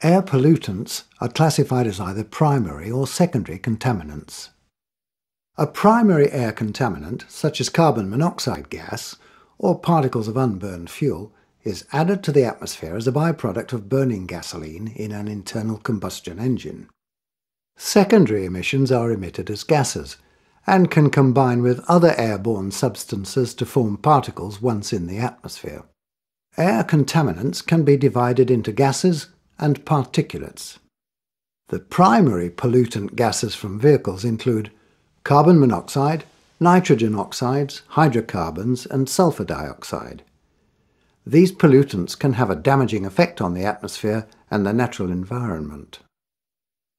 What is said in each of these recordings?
Air pollutants are classified as either primary or secondary contaminants. A primary air contaminant, such as carbon monoxide gas or particles of unburned fuel, is added to the atmosphere as a byproduct of burning gasoline in an internal combustion engine. Secondary emissions are emitted as gases and can combine with other airborne substances to form particles once in the atmosphere. Air contaminants can be divided into gases and particulates. The primary pollutant gases from vehicles include carbon monoxide, nitrogen oxides, hydrocarbons, and sulfur dioxide. These pollutants can have a damaging effect on the atmosphere and the natural environment.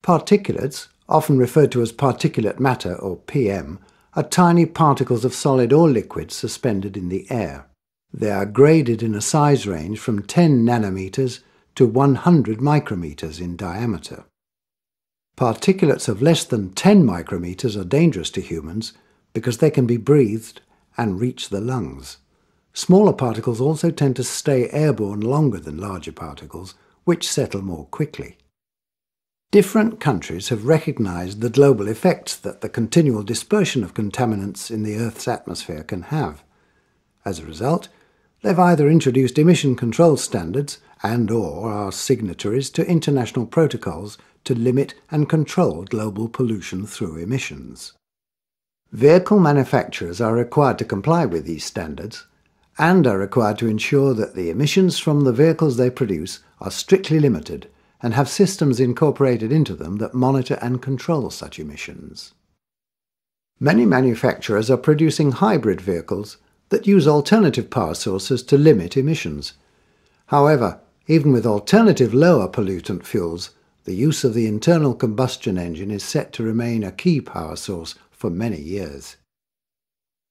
Particulates, often referred to as particulate matter or PM, are tiny particles of solid or liquid suspended in the air. They are graded in a size range from 10 nanometers to 100 micrometers in diameter. Particulates of less than 10 micrometers are dangerous to humans because they can be breathed and reach the lungs. Smaller particles also tend to stay airborne longer than larger particles, which settle more quickly. Different countries have recognized the global effects that the continual dispersion of contaminants in the Earth's atmosphere can have. As a result, they've either introduced emission control standards and/or are signatories to international protocols to limit and control global pollution through emissions. Vehicle manufacturers are required to comply with these standards and are required to ensure that the emissions from the vehicles they produce are strictly limited and have systems incorporated into them that monitor and control such emissions. Many manufacturers are producing hybrid vehicles that use alternative power sources to limit emissions. However, even with alternative lower pollutant fuels, the use of the internal combustion engine is set to remain a key power source for many years.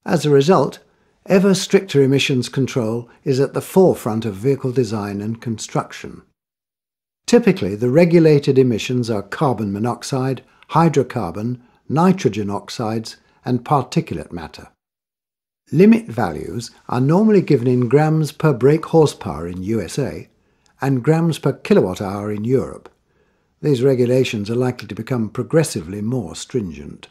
As a result, ever stricter emissions control is at the forefront of vehicle design and construction. Typically, the regulated emissions are carbon monoxide, hydrocarbon, nitrogen oxides, and particulate matter. Limit values are normally given in grams per brake horsepower in USA and grams per kilowatt-hour in Europe. These regulations are likely to become progressively more stringent.